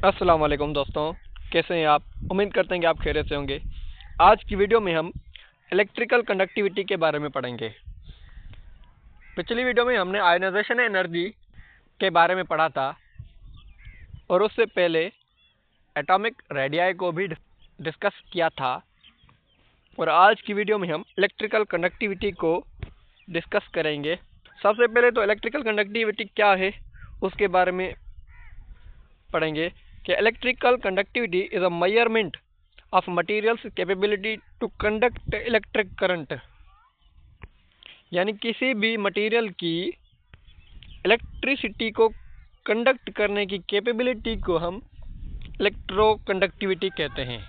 अस्सलाम वालेकुम दोस्तों, कैसे हैं आप। उम्मीद करते हैं कि आप खैरियत से होंगे। आज की वीडियो में हम इलेक्ट्रिकल कंडक्टिविटी के बारे में पढ़ेंगे। पिछली वीडियो में हमने आयनाइजेशन एनर्जी के बारे में पढ़ा था और उससे पहले एटॉमिक रेडियाई को भी डिस्कस किया था। और आज की वीडियो में हम इलेक्ट्रिकल कंडक्टिविटी को डिस्कस करेंगे। सबसे पहले तो इलेक्ट्रिकल कंडक्टिविटी क्या है उसके बारे में पढ़ेंगे कि electrical conductivity is a measurement of materials capability to conduct electric current. यानी किसी भी मटेरियल की इलेक्ट्रिसिटी को कंडक्ट करने की कैपेबिलिटी को हम इलेक्ट्रोकंडक्टिविटी कहते हैं।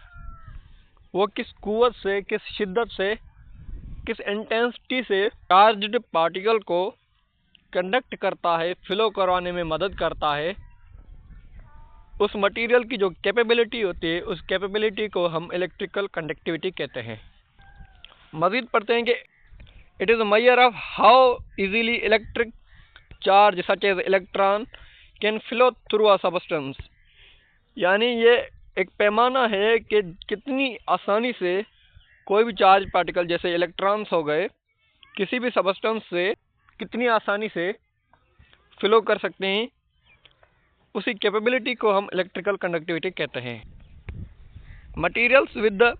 वो किस कुव्वत से, किस शिद्दत से, किस इंटेंसिटी से चार्ज्ड पार्टिकल को कंडक्ट करता है, फ्लो करवाने में मदद करता है। उस मटेरियल की जो कैपेबिलिटी होती है उस कैपेबिलिटी को हम इलेक्ट्रिकल कंडक्टिविटी कहते हैं। मज़ीद पढ़ते हैं कि it is a measure of how easily electric charge such as electron can flow through a substance. यानी ये एक पैमाना है कि कितनी आसानी से कोई भी चार्ज पार्टिकल जैसे इलेक्ट्रॉन्स हो गए किसी भी सबस्टेंस से कितनी आसानी से फ्लो कर सकते हैं, उसी कैपेबिलिटी को हम इलेक्ट्रिकल कंडक्टिविटी कहते हैं। Materials with the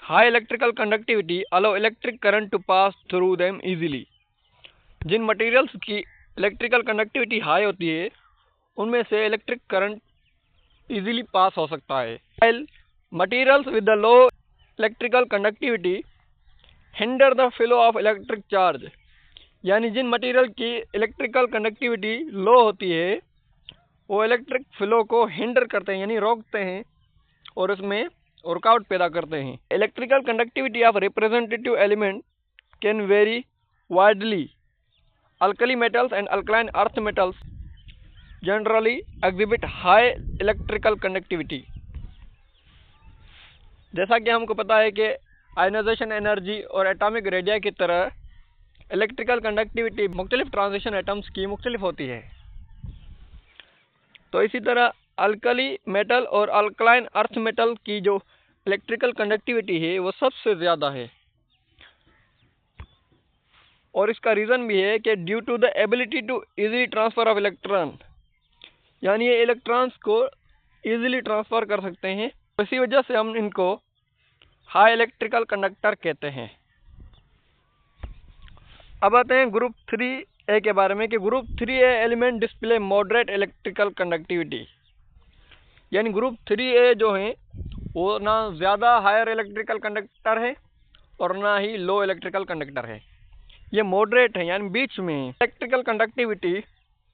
high electrical conductivity allow electric current to pass through them easily. जिन मटेरियल्स की इलेक्ट्रिकल कंडक्टिविटी हाई होती है उनमें से इलेक्ट्रिक करंट इजीली पास हो सकता है। while materials with the low electrical conductivity hinder the flow of electric charge। यानी जिन मटेरियल की इलेक्ट्रिकल कंडक्टिविटी लो होती है वो इलेक्ट्रिक फ्लो को हिंडर करते हैं, यानी रोकते हैं और उसमें रुकावट पैदा करते हैं। Electrical conductivity of representative element can very widely. Alkali metals and alkaline earth metals generally exhibit high electrical conductivity. जैसा कि हमको पता है कि आयनाइजेशन एनर्जी और एटॉमिक रेडियाई की तरह इलेक्ट्रिकल कंडक्टिविटी मुख्तलिफ ट्रांजिशन एटम्स की मुख्तलिफ होती है। तो इसी तरह अल्कली मेटल और अल्कलाइन अर्थ मेटल की जो इलेक्ट्रिकल कंडक्टिविटी है वो सबसे ज़्यादा है। और इसका रीज़न भी है कि due to the ability to easily transfer of electron. यानी ये इलेक्ट्रॉन्स को इजीली ट्रांसफ़र कर सकते हैं, इसी वजह से हम इनको हाई इलेक्ट्रिकल कंडक्टर कहते हैं। अब आते हैं ग्रुप 3A के बारे में कि group 3A element display moderate electrical conductivity. यानी ग्रुप 3A जो है वो ना ज़्यादा हायर इलेक्ट्रिकल कंडक्टर है और ना ही लो इलेक्ट्रिकल कंडक्टर है, ये मॉडरेट है, यानी बीच में इलेक्ट्रिकल कंडक्टिविटी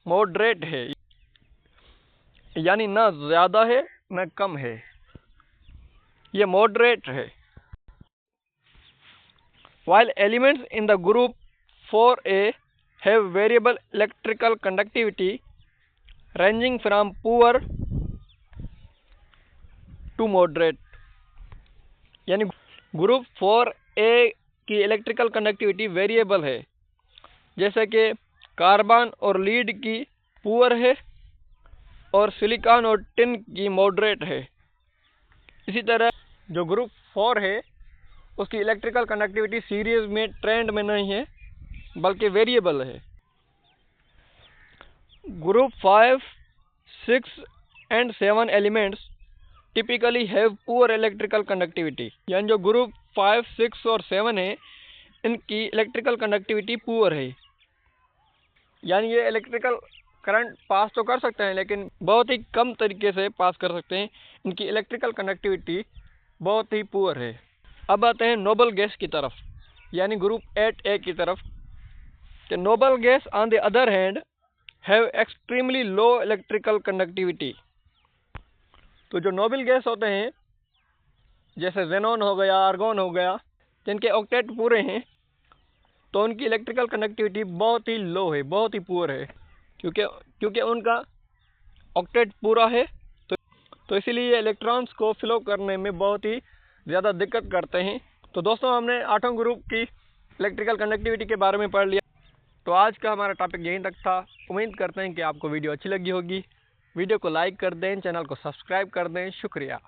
मॉडरेट है, यानी ना ज़्यादा है ना कम है, ये मॉडरेट है। While elements in the group 4A have variable electrical conductivity ranging from poor to moderate। यानी ग्रुप 4A की इलेक्ट्रिकल कंडक्टिविटी वेरिएबल है, जैसे कि कार्बन और लीड की पुअर है और सिलिकॉन और टिन की मॉडरेट है। इसी तरह जो ग्रुप 4 है उसकी इलेक्ट्रिकल कंडक्टिविटी सीरीज में ट्रेंड में नहीं है बल्कि वेरिएबल है। Group 5, 6 and 7 elements typically have poor electrical conductivity. यानी जो ग्रुप 5, 6 और 7 है इनकी इलेक्ट्रिकल कंडक्टिविटी पुअर है, यानी ये इलेक्ट्रिकल करंट पास तो कर सकते हैं लेकिन बहुत ही कम तरीके से पास कर सकते हैं, इनकी इलेक्ट्रिकल कंडक्टिविटी बहुत ही पुअर है। अब आते हैं नोबल गैस की तरफ, यानी ग्रुप 8A की तरफ। कि noble gas on the other hand have extremely low electrical conductivity. तो जो नोबल गैस होते हैं जैसे जेनॉन हो गया, आर्गोन हो गया, जिनके ऑक्टेट पूरे हैं तो उनकी इलेक्ट्रिकल कंडक्टिविटी बहुत ही लो है, बहुत ही पुअर है, क्योंकि उनका ऑक्टेट पूरा है तो इसीलिए इलेक्ट्रॉन्स को फ्लो करने में बहुत ही ज़्यादा दिक्कत करते हैं। तो दोस्तों हमने 8 ग्रुप की इलेक्ट्रिकल कंडक्टिविटी के बारे में पढ़ लिया। तो आज का हमारा टॉपिक यहीं तक था। उम्मीद करते हैं कि आपको वीडियो अच्छी लगी होगी। वीडियो को लाइक कर दें, चैनल को सब्सक्राइब कर दें। शुक्रिया।